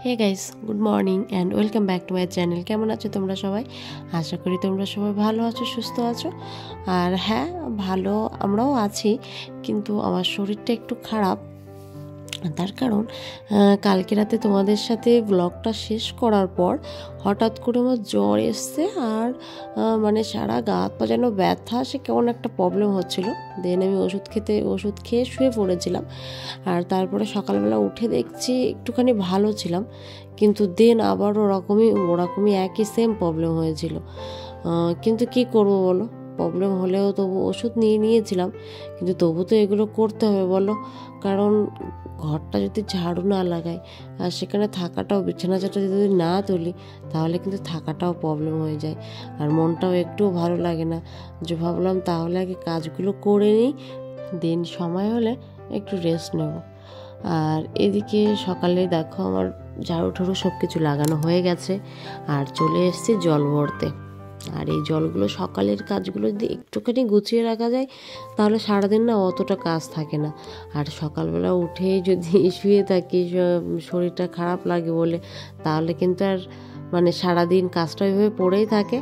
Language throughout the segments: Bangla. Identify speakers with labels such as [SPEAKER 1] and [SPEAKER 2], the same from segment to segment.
[SPEAKER 1] Hey guys, good morning and welcome back to my channel. কেমন আছো তোমরা সবাই? আশা করি তোমরা সবাই ভালো আছো, সুস্থ আছো। আর হ্যাঁ, ভালো আমরাও আছি, কিন্তু আমার শরীরটা একটু খারাপ। তার কারণ কালকে রাতে তোমাদের সাথে ব্লগটা শেষ করার পর হঠাৎ করে আমার জ্বর এসছে, আর মানে সারা গা হাত পা যেন ব্যথা, সে কেমন একটা প্রবলেম হচ্ছিল। দেন আমি ওষুধ খেয়ে শুয়ে পড়েছিলাম। আর তারপরে সকালবেলা উঠে দেখছি একটুখানি ভালো ছিলাম, কিন্তু দেন আবার ওরকমই একই সেম প্রবলেম হয়েছিল। কিন্তু কি করব বলো, প্রবলেম হলেও তবু ওষুধ নিয়েছিলাম, কিন্তু তবু তো এগুলো করতে হবে বলো। কারণ ঘরটা যদি ঝাড়ু না লাগাই আর সেখানে থাকাটাও, বিছানা চাটা যদি না তুলি, তাহলে কিন্তু থাকাটাও প্রবলেম হয়ে যায়, আর মনটাও একটুও ভালো লাগে না। যে ভাবলাম তাহলে আগে কাজগুলো করে নিই, দিন সময় হলে একটু রেস্ট নেব। আর এদিকে সকালে দেখো আমার ঝাড়ু ঠাড়ু সব কিছু লাগানো হয়ে গেছে, আর চলে এসেছি জল ভরতে। আর এই জলগুলো, সকালের কাজগুলো যদি একটুখানি গুছিয়ে রাখা যায়, তাহলে সারাদিন না অতটা কাজ থাকে না। আর সকালবেলা উঠেই যদি শুয়ে থাকি, শরীরটা খারাপ লাগে বলে, তাহলে কিন্তু আর মানে সারাদিন কাজটা এভাবে পড়েই থাকে।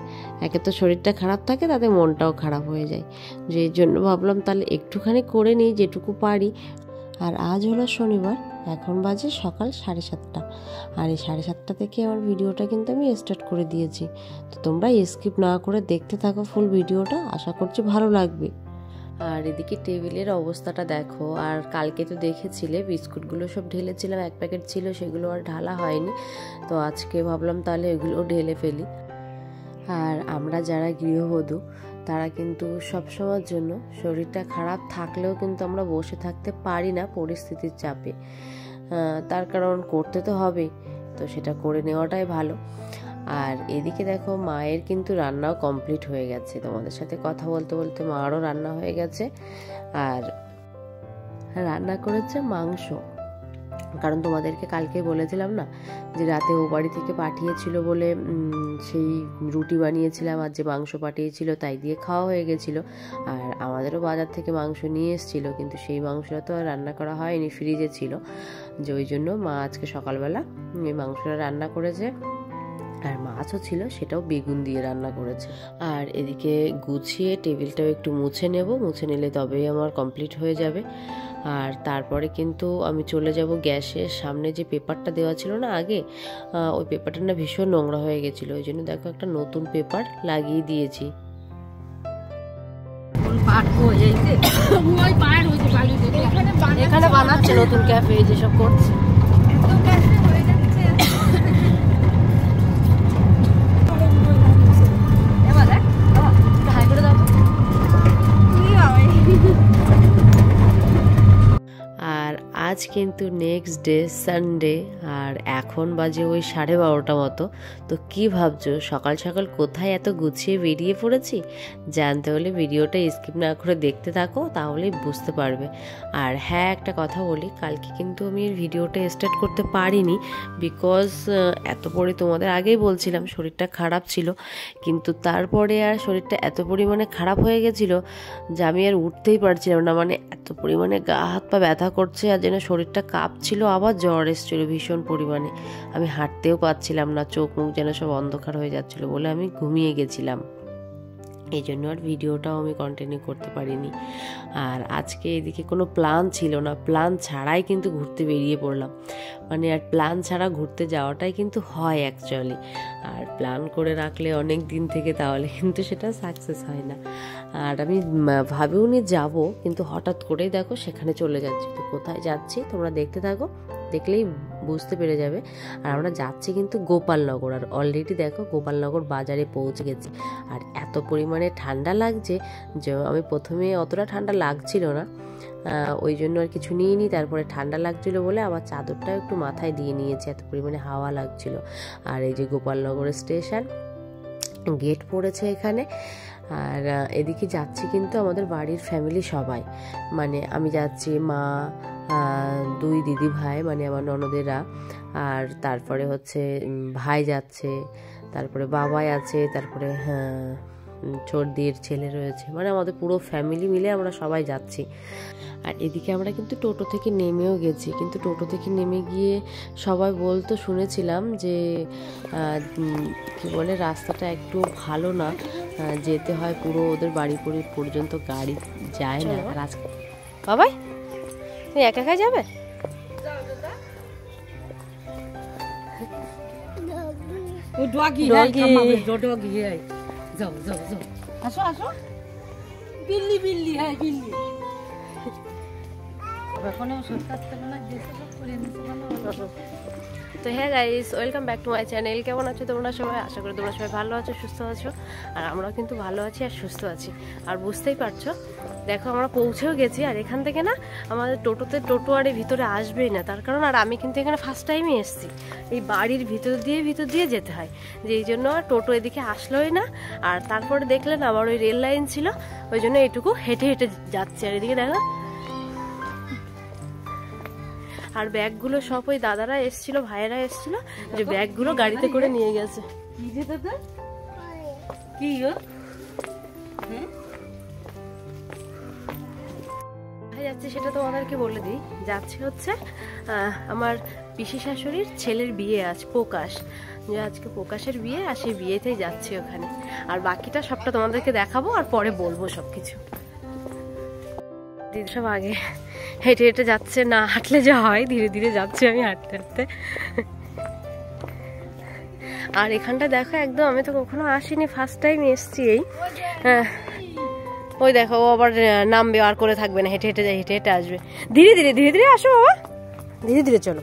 [SPEAKER 1] একে তো শরীরটা খারাপ থাকে, তাতে মনটাও খারাপ হয়ে যায়। যে এই জন্য ভাবলাম তাহলে একটুখানি করে নিই যেটুকু পারি। আর আজ হলো শনিবার, এখন বাজে সকাল 7:30। আর এই 7:30 থেকে আমার ভিডিওটা কিন্তু আমি স্টার্ট করে দিয়েছি। তো তোমরা স্কিপ না করে দেখতে থাকো ফুল ভিডিওটা, আশা করছি ভালো লাগবে। আর এদিকে টেবিলের অবস্থাটা দেখো। আর কালকে তো দেখেছিলে বিস্কুটগুলো সব ঢেলেছিলাম, 1 প্যাকেট ছিল, সেগুলো আর ঢালা হয়নি। তো আজকে ভাবলাম তাহলে এগুলো ঢেলে ফেলি। আর আমরা যারা গৃহবধূ, তারা কিন্তু সবসময়ের জন্য শরীরটা খারাপ থাকলেও কিন্তু আমরা বসে থাকতে পারি না পরিস্থিতির চাপে। তার কারণ করতে তো হবেই, তো সেটা করে নেওয়াটাই ভালো। আর এদিকে দেখো মায়ের কিন্তু রান্নাও কমপ্লিট হয়ে গেছে। তোমাদের সাথে কথা বলতে বলতে মারও রান্না হয়ে গেছে, আর রান্না করেছে মাংস। কারণ তোমাদেরকে কালকে বলেছিলাম না যে রাতে ও বাড়ি থেকে পাঠিয়েছিল বলে সেই রুটি বানিয়েছিলাম, আর যে মাংস পাঠিয়েছিল তাই দিয়ে খাওয়া হয়ে গেছিলো। আর আমাদেরও বাজার থেকে মাংস নিয়ে এসেছিলো, কিন্তু সেই মাংসটা তো আর রান্না করা হয়নি, ফ্রিজে ছিল। যে ওই জন্য মা আজকে সকালবেলা এই মাংসটা রান্না করেছে। আর মাছও ছিল, সেটাও বেগুন দিয়ে রান্না করেছে। আর এদিকে গুছিয়ে টেবিলটাও একটু মুছে নিলে তবেই আমার কমপ্লিট হয়ে যাবে। আর তারপরে কিন্তু আমি চলে যাব গ্যাসের সামনে। যে পেপারটা দেওয়া ছিল না আগে, ওই পেপারটা না ভীষণ নোংরা হয়ে গেছিলো, ওই জন্য দেখো একটা নতুন পেপার লাগিয়ে দিয়েছি। এখানে বানাচ্ছে নতুন ক্যাফে, যেসব করছে। আর আজ কিন্তু নেক্সট ডে সানডে, আর এখন বাজে ওই 12:30 মতো। তো কি ভাবছো সকাল সকাল কোথায় এত গুছিয়ে বেরিয়ে পড়েছি? জানতে হলে ভিডিওটা স্কিপ না করে দেখতে থাকো, তাহলেই বুঝতে পারবে। আর হ্যাঁ, একটা কথা বলি, কালকে কিন্তু আমি এই ভিডিওটা স্টার্ট করতে পারিনি, বিকজ এত পরে তোমাদের আগেই বলছিলাম শরীরটা খারাপ ছিল। কিন্তু তারপরে আর শরীরটা এত পরিমাণে খারাপ হয়ে গেছিলো যে আমি আর উঠতেই পারছিলাম না। মানে এত পরিমাণে গা হাত পা ব্যথা করছে, আর যেন শরীরটা কাঁপছিল, আবার জ্বর এসেছিল ভীষণ পরিমাণে। আমি হাঁটতেও পারছিলাম না, চোখ মুখ যেন সব অন্ধকার হয়ে যাচ্ছিলো বলে আমি ঘুমিয়ে গেছিলাম। এই জন্য আর ভিডিওটাও আমি কন্টিনিউ করতে পারিনি। আর আজকে এদিকে কোনো প্ল্যান ছিল না, প্ল্যান ছাড়াই কিন্তু ঘুরতে বেরিয়ে পড়লাম। মানে আর প্ল্যান ছাড়া ঘুরতে যাওয়াটাই কিন্তু হয় অ্যাকচুয়ালি। আর প্ল্যান করে রাখলে অনেক দিন থেকে, তাহলে কিন্তু সেটা সাকসেস হয় না। আর আমি ভাবেও নি যাবো, কিন্তু হঠাৎ করেই দেখো সেখানে চলে যাচ্ছি। তো কোথায় যাচ্ছি তোমরা দেখতে থাকো, দেখলেই বুঝতে পেরে যাবে। আর আমরা যাচ্ছি কিন্তু গোপালনগর। আর অলরেডি দেখো গোপালনগর বাজারে পৌঁছে গেছি। আর এত পরিমাণে ঠান্ডা লাগছে যে আমি প্রথমে অতটা ঠান্ডা লাগছিল না, ওই জন্য আর কিছু নিইনি। তারপরে ঠান্ডা লাগছিল বলে আবার চাদরটাও একটু মাথায় দিয়ে নিয়েছি, এত পরিমাণে হাওয়া লাগছিল। আর এই যে গোপালনগরের স্টেশন, গেট পড়েছে এখানে। আর এদিকে যাচ্ছি কিন্তু আমাদের বাড়ির ফ্যামিলি সবাই, মানে আমি যাচ্ছি, মা, 2 দিদি ভাই মানে আমার ননদেরা, আর তারপরে হচ্ছে ভাই যাচ্ছে, তারপরে বাবাই আছে, তারপরে ছোটদির ছেলে রয়েছে, মানে আমাদের পুরো ফ্যামিলি মিলে আমরা সবাই যাচ্ছি। আর এদিকে আমরা কিন্তু টোটো থেকে নেমেও গেছি, কিন্তু টোটো থেকে নেমে গিয়ে সবাই বলতো শুনেছিলাম যে কি বলে রাস্তাটা একটু ভালো না, যেতে হয় পুরো ওদের বাড়ি পর্যন্ত গাড়ি যায় না। আর আজকে বাবাই তুমি একা একা যাবে? তো হ্যাঁ guys, welcome back to my channel. কেমন আছো তোমরা সবাই? আশা করি তোমরা সবাই ভালো আছো, সুস্থ আছো। আর আমরাও কিন্তু ভালো আছি আর সুস্থ আছি। আর বুঝতেই পারছো, দেখো আমরা পৌঁছেও গেছি। আর এখান থেকে না আমাদের টোটো আর এই ভিতরে আসবেই না, তার কারণ আর আমি কিন্তু এখানে ফার্স্ট টাইমই এসেছি। এই বাড়ির ভিতর দিয়ে যেতে হয়, যেই জন্য আর টোটো এদিকে আসলোই না। আর তারপরে দেখলেন আবার ওই রেল লাইন ছিল, ওই জন্য এটুকু হেঁটে হেঁটে যাচ্ছে। আর এদিকে দেখো, আর ব্যাগগুলো সব ওই দাদারা এসছিল, ভাইয়েরা এসছিল, যে ব্যাগগুলো গাড়িতে করে নিয়ে গেছে। যাচ্ছে সেটা তোমাদেরকে বলে দিই, যাচ্ছে হচ্ছে আমার পিসি শাশুড়ির ছেলের বিয়ে আছে, প্রকাশ, যে আজকে প্রকাশের বিয়ে, আর সেই বিয়েতেই যাচ্ছে ওখানে। আর বাকিটা সবটা তোমাদেরকে দেখাবো আর পরে বলবো সবকিছু। দিদি সব আগে হেঁটে হেঁটে যাচ্ছে, না হাঁটলে যা হয়, ধীরে ধীরে যাচ্ছে, আমি হাঁটতে হাঁটতে। আর এখানটা দেখো একদম, আমি তো কখনো আসিনি, ফার্স্ট টাইম এসছি। এই ওই দেখো, ও আবার নামবে, আর করে থাকবে না, হেঁটে হেঁটে হেঁটে হেঁটে আসবে। ধীরে ধীরে ধীরে ধীরে আসো বাবা, ধীরে ধীরে চলো।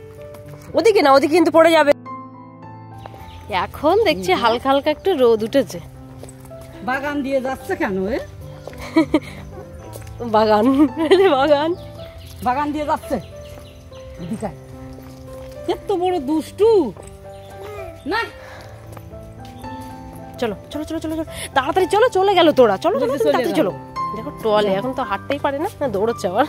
[SPEAKER 1] ওদিকে না, ওদিকে কিন্তু পড়ে যাবে। এখন দেখছি হালকা হালকা একটু রোদ উঠেছে।
[SPEAKER 2] বাগান দিয়ে যাচ্ছে কেন?
[SPEAKER 1] বাগান বাগান
[SPEAKER 2] বাগান দিয়ে যাচ্ছে, এত বড় দুষ্টু না।
[SPEAKER 1] চলো চলো চলো চলো চলো, তাড়াতাড়ি চলো, চলে গেল তোরা, চলো চলো তাড়াতাড়ি চলো। দেখো টলে এখন তো হাঁটতেই পারে না, দৌড়চ্ছে আবার।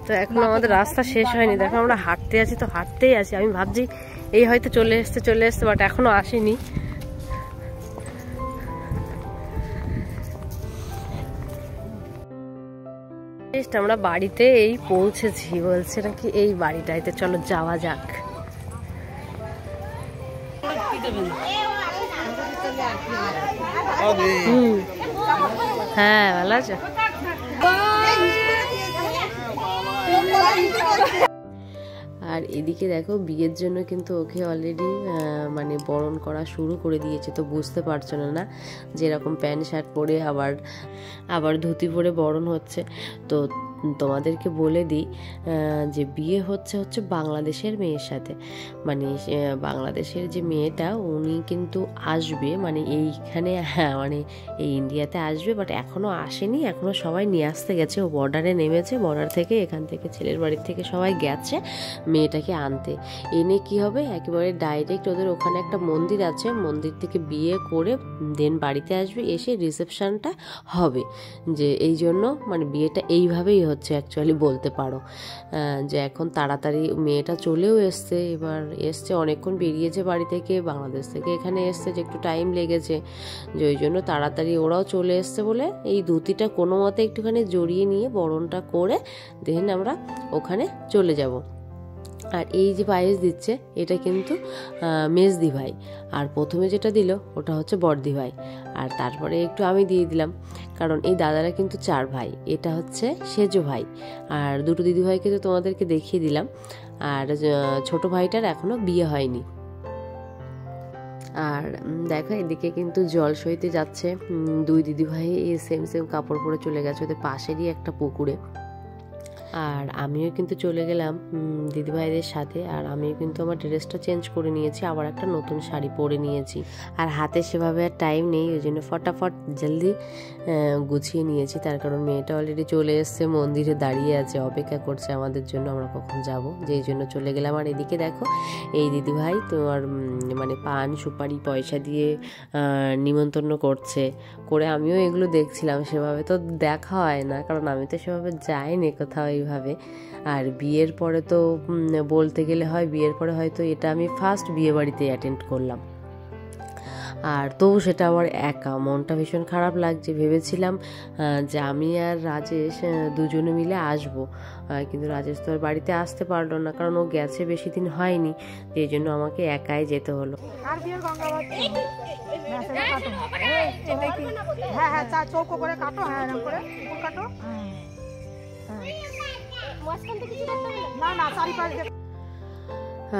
[SPEAKER 1] তো এখন আমাদের রাস্তা শেষ হয়নি, দেখো আমরা হাঁটতে আছি, তো হাঁটতেই আছি। আমি ভাবছি এই হয়তো চলে এসছে, বাট এখনো আসেনি। আমরা বাড়িতে এই পৌঁছেছি, বলছে নাকি এই বাড়িটাইতে, চলো যাওয়া যাক। হ্যাঁ ভালো আছে। আর এদিকে দেখো, বিয়ের জন্য কিন্তু ওকে অলরেডি মানে বরণ করা শুরু করে দিয়েছে। তো বুঝতে পারছো না যেরকম প্যান্ট শার্ট পরে আবার ধুতি পরে বরণ হচ্ছে। তো তোমাদেরকে বলে দিই যে বিয়ে হচ্ছে বাংলাদেশের মেয়ের সাথে, মানে বাংলাদেশের যে মেয়েটা উনি কিন্তু আসবে, মানে এইখানে, হ্যাঁ মানে এই ইন্ডিয়াতে আসবে, বাট এখনও আসেনি, এখনও সবাই নিয়ে আসতে গেছে। ও বর্ডারে নেমেছে, বর্ডার থেকে এখান থেকে ছেলের বাড়ির থেকে সবাই গেছে মেয়েটাকে আনতে। এনে কি হবে, একেবারে ডাইরেক্ট ওদের ওখানে একটা মন্দির আছে, মন্দির থেকে বিয়ে করে দেন বাড়িতে আসবে, এসে রিসেপশনটা হবে। যে এই জন্য মানে বিয়েটা এইভাবেই হচ্ছে অ্যাকচুয়ালি, বলতে পারো যে এখন তাড়াতাড়ি মেয়েটা চলেও এসছে, এবার এসছে অনেকক্ষণ, বেরিয়েছে বাড়ি থেকে, বাংলাদেশ থেকে এখানে এসছে, যে একটু টাইম লেগেছে, যে ওই জন্য তাড়াতাড়ি ওরাও চলে এসছে বলে এই ধুতিটা কোনো মতে একটুখানি জড়িয়ে নিয়ে বরণটা করে দেন আমরা ওখানে চলে যাব। আর এই যে পায়েস দিচ্ছে এটা কিন্তু মেজদি ভাই, আর প্রথমে যেটা দিল ওটা হচ্ছে বড়দি ভাই, আর তারপরে একটু আমি দিয়ে দিলাম, কারণ এই দাদারা কিন্তু 4 ভাই। এটা হচ্ছে সেজো ভাই, আর দুটো দিদি ভাইকে তো তোমাদেরকে দেখিয়ে দিলাম। আর ছোট ভাইটার এখনো বিয়ে হয়নি। আর দেখো এদিকে কিন্তু জল সইতে যাচ্ছে 2 দিদি ভাই, সেম কাপড় পরে চলে গেছে ওদের পাশেরই একটা পুকুরে। আর আমিও কিন্তু চলে গেলাম দিদিভাইদের সাথে। আর আমিও কিন্তু আমার ড্রেসটা চেঞ্জ করে নিয়েছি, আবার একটা নতুন শাড়ি পরে নিয়েছি। আর হাতে সেভাবে আর টাইম নেই, ওই জন্য ফটাফট জলদি গুছিয়ে নিয়েছি। তার কারণ মেয়েটা অলরেডি চলে এসছে, মন্দিরে দাঁড়িয়ে আছে, অপেক্ষা করছে আমাদের জন্য, আমরা কখন যাব, যেই জন্য চলে গেলাম। আর এদিকে দেখো এই দিদিভাই তোমার মানে পান সুপারি পয়সা দিয়ে নিমন্ত্রণ করছে, করে আমিও এগুলো দেখছিলাম। সেভাবে তো দেখা হয় না, কারণ আমি তো সেভাবে যাইনি কোথাও এই এইভাবে। আর বিয়ের পরে তো বলতে গেলে হয়, বিয়ের পরে হয়তো এটা আমি ফার্স্ট বিয়ে বাড়িতে অ্যাটেন্ড করলাম। আর তবু সেটা আমার একা, মনটা ভীষণ খারাপ লাগছে। ভেবেছিলাম যে আমি আর রাজেশ দুজনে মিলে আসবো, কিন্তু রাজেশ তো আর বাড়িতে আসতে পারলো না, কারণ ও গেছে বেশি দিন হয়নি, এই জন্য আমাকে একাই যেতে হলো।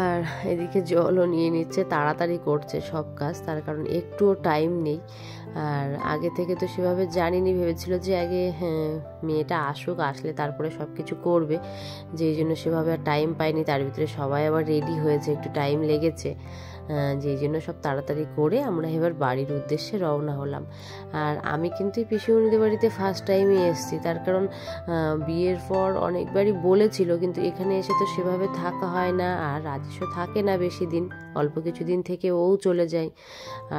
[SPEAKER 1] আর এদিকে জলও নিয়ে নিচ্ছে, তাড়াতাড়ি করছে সব কাজ, তার কারণ একটুও টাইম নেই। আর আগে থেকে তো সেভাবে জানিনি, ভেবেছিল যে আগে মেয়েটা আসুক, আসলে তারপরে সব কিছু করবে, যেই জন্য সেভাবে আর টাইম পাইনি। তার ভিতরে সবাই আবার রেডি হয়েছে, একটু টাইম লেগেছে, যেই জন্য সব তাড়াতাড়ি করে আমরা এবার বাড়ির উদ্দেশ্যে রওনা হলাম। আর আমি কিন্তু পিসিমণিদের বাড়িতে ফার্স্ট টাইমই এসেছি, তার কারণ বিয়ের পর অনেকবারই বলেছিল, কিন্তু এখানে এসে তো সেভাবে থাকা হয় না, আর রাজেশও থাকে না বেশি দিন, অল্প কিছু দিন থেকে ও চলে যায়।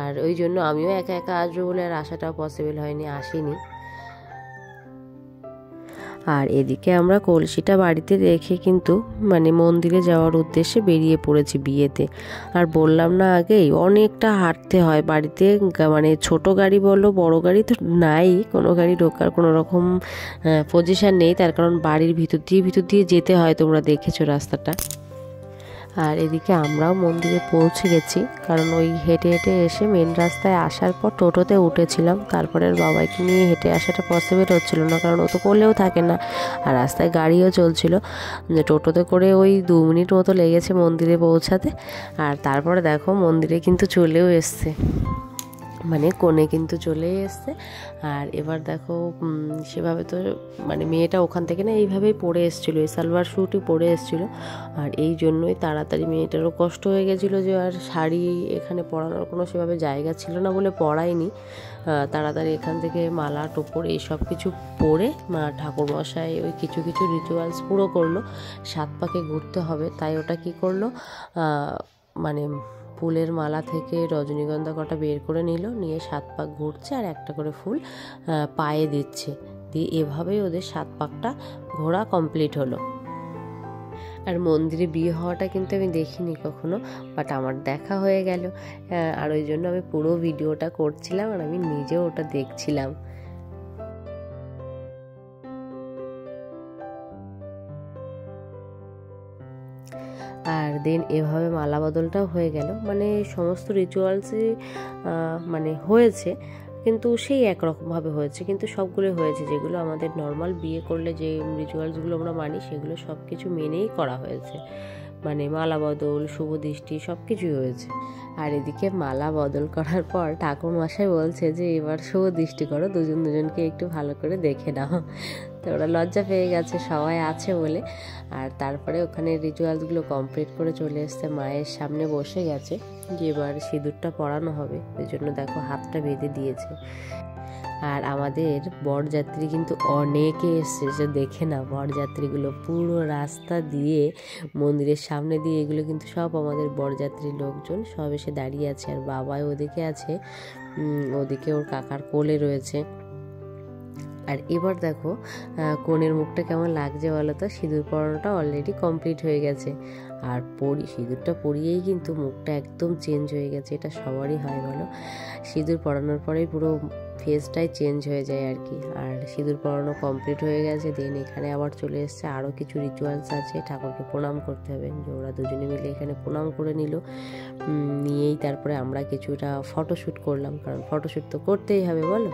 [SPEAKER 1] আর ওই জন্য আমিও একা একা আসবো বলে আর আসাটাও পসিবল হয়নি, আসিনি। আর এদিকে আমরা কলসিটা বাড়িতে রেখে কিন্তু মন্দিরে যাওয়ার উদ্দেশ্যে বেরিয়ে পড়েছি বিয়েতে। আর বললাম না আগেই, অনেকটা হাঁটতে হয় বাড়িতে, ছোট গাড়ি বলো বড় গাড়ি তো নাই, কোনো গাড়ি ঢোকার কোনো রকম পজিশন নেই, তার কারণ বাড়ির ভিতর দিয়ে যেতে হয়, তোমরা দেখেছো রাস্তাটা। আর এদিকে আমরাও মন্দিরে পৌঁছে গেছি, কারণ ওই হেঁটে হেঁটে এসে মেন রাস্তায় আসার পর টোটোতে উঠেছিলাম, তারপরে বাবাইকে নিয়ে হেঁটে আসাটা পসিবল হচ্ছিল না, কারণ ও তো কোলেও থাকে না, আর রাস্তায় গাড়িও চলছিল। টোটোতে করে ওই 2 মিনিট মতো লেগেছে মন্দিরে পৌঁছাতে। আর তারপরে দেখো মন্দিরে কিন্তু চলেও এসছে, কোণে কিন্তু চলে এসছে। আর এবার দেখো সেভাবে তো মেয়েটা ওখান থেকে না এইভাবেই পরে এসেছিলো, এই সালোয়ার স্যুটই পরে এসেছিলো, আর এই জন্যই তাড়াতাড়ি মেয়েটারও কষ্ট হয়ে গেছিলো যে আর শাড়ি এখানে পরানোর কোনো সেভাবে জায়গা ছিল না বলে পরায়নি। তাড়াতাড়ি এখান থেকে মালা টোপর এই সব কিছু পরে ঠাকুরমশাই ওই কিছু কিছু রিচুয়ালস পুরো করলো। 7 পাকে ঘুরতে হবে, তাই ওটা কি করলো, ফুলের মালা থেকে রজনীগন্ধা কটা বের করে নিয়ে 7 পাক ঘুরছে, আর একটা করে ফুল পায়ে দিচ্ছে, দিয়ে এভাবেই ওদের 7 পাকটা ঘোরা কমপ্লিট হলো। আর মন্দিরে বিয়ে হওয়াটা কিন্তু আমি দেখিনি কখনো, বাট আমার দেখা হয়ে গেল, আর ওই জন্য আমি পুরো ভিডিওটা করছিলাম, আর আমি নিজেও ওটা দেখছিলাম। আর দেন এভাবে মালা বদলটাও হয়ে গেল, সমস্ত রিচুয়ালসই হয়েছে, কিন্তু সেই একরকমভাবে হয়েছে, কিন্তু সবগুলো হয়েছে যেগুলো আমাদের নর্মাল বিয়ে করলে যে রিচুয়ালসগুলো আমরা মানি, সেগুলো সব কিছু মেনেই করা হয়েছে, মালা বদল, শুভ দৃষ্টি সব কিছুই হয়েছে। আর এদিকে মালা বদল করার পর ঠাকুরমশাই বলছে যে এবার শুভ দৃষ্টি করো, দুজনকে একটু ভালো করে দেখে নাও। তো ওরা লজ্জা পেয়ে গেছে সবাই আছে বলে। আর তারপরে ওখানে রিচুয়ালসগুলো কমপ্লিট করে চলে এসছে, মায়ের সামনে বসে গেছে যে এবার সিঁদুরটা পরানো হবে, ওই জন্য দেখো হাতটা বেঁধে দিয়েছে। আর আমাদের বরযাত্রী কিন্তু অনেকে এসছে, যে দেখে না বরযাত্রীগুলো পুরো রাস্তা দিয়ে মন্দিরের সামনে দিয়ে, এগুলো কিন্তু সব আমাদের বরযাত্রীর লোকজন সব এসে দাঁড়িয়ে আছে। আর বাবাই ওদিকে আছে, ওদিকে ওর কাকার কোলে রয়েছে। আর এবার দেখো কনের মুখটা কেমন লাগছে বলো তো, সিঁদুর পরানোটা অলরেডি কমপ্লিট হয়ে গেছে, আর সিঁদুরটা পরিয়েই কিন্তু মুখটা একদম চেঞ্জ হয়ে গেছে, এটা সবারই হয় বলো, সিঁদুর পরানোর পরেই পুরো ফেসটাই চেঞ্জ হয়ে যায় আর কি। আর সিঁদুর পরানো কমপ্লিট হয়ে গেছে, দেন এখানে আবার চলে এসছে আরও কিছু রিচুয়ালস আছে, ঠাকুরকে প্রণাম করতে হবে, যে ওরা দুজনে মিলে এখানে প্রণাম করে নিয়েই তারপরে আমরা কিছুটা ফটোশ্যুট করলাম, কারণ ফটোশ্যুট তো করতেই হবে বলো,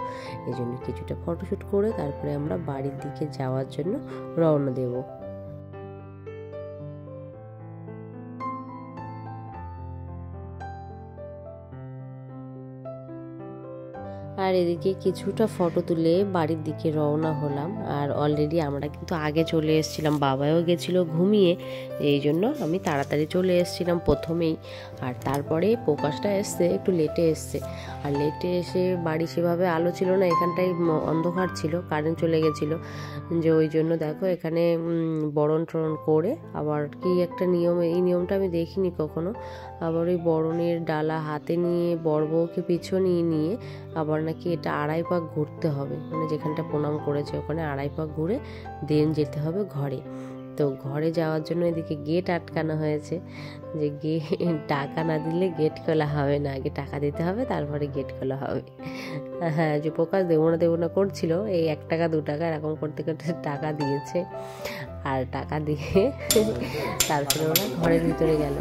[SPEAKER 1] এই জন্য কিছুটা ফটোশ্যুট করে তারপরে আমরা বাড়ির দিকে যাওয়ার জন্য রওনা দেবো। আর এদিকে কিছুটা ফটো তুলে বাড়ির দিকে রওনা হলাম। আর অলরেডি আমরা কিন্তু আগে চলে এসেছিলাম, বাবাও গেছিলো ঘুমিয়ে, এই জন্য আমি তাড়াতাড়ি চলে এসেছিলাম প্রথমেই। আর তারপরে প্রকাশটা এসছে একটু লেটে এসছে, আর লেটে এসে বাড়ি সেভাবে আলো ছিল না, এখানটায় অন্ধকার ছিল, কারেন্ট চলে গেছিলো, যে ওই জন্য দেখো এখানে বরণ টরণ করে আবার কি একটা নিয়ম, এই নিয়মটা আমি দেখিনি কখনো, আবার ওই বরণের ডালা হাতে নিয়ে বর বউকে পিছনে নিয়ে আবার নাকি এটা 2.5 পাক ঘুরতে হবে, মানে যেখানটা প্রণাম করেছে ওখানে 2.5 পাক ঘুরে দেন যেতে হবে ঘরে। তো ঘরে যাওয়ার জন্য এদিকে গেট আটকানো হয়েছে, যে টাকা না দিলে গেট খোলা হবে না, আগে টাকা দিতে হবে তারপরে গেট খোলা হবে। হ্যাঁ, যে প্রকাশ দেবো না করছিল, এই 1 টাকা 2 টাকা এরকম করতে করতে টাকা দিয়েছে, আর টাকা দিয়ে তারপরে ওরা ঘরের ভিতরে গেল।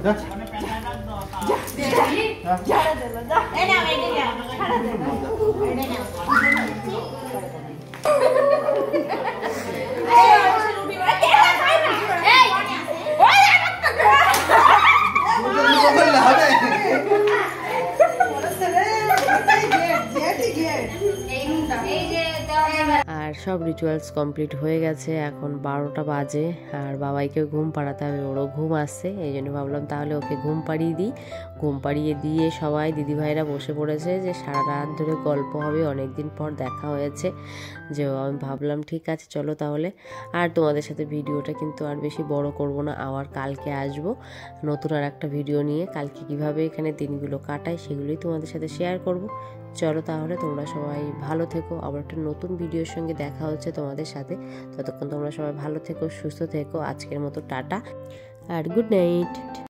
[SPEAKER 1] আর সব রিচুয়ালস কমপ্লিট হয়ে গেছে, এখন 12টা বাজে, আর বাবাইকে ঘুম পাড়াতে হবে, ওরও ঘুম আসছে, এই জন্য ভাবলাম তাহলে ওকে ঘুম পাড়িয়ে দিই। ঘুম পাড়িয়ে দিয়ে সবাই দিদিভাইরা বসে পড়েছে, যে সারা রাত ধরে গল্প হবে, অনেক দিন পর দেখা হয়েছে, যে আমি ভাবলাম ঠিক আছে চলো তাহলে। আর তোমাদের সাথে ভিডিওটা কিন্তু আর বেশি বড় করব না, আবার কালকে আসবো নতুন আর একটা ভিডিও নিয়ে। কালকে কিভাবে এখানে দিনগুলো কাটাই সেগুলোই তোমাদের সাথে শেয়ার করব। চলো তাহলে, তোমরা সবাই ভালো থেকো, আবার একটা নতুন ভিডিওর সঙ্গে দেখা হচ্ছে তোমাদের সাথে। ততক্ষণ তোমরা সবাই ভালো থেকো, সুস্থ থেকো। আজকের মতো টাটা আর গুড নাইট।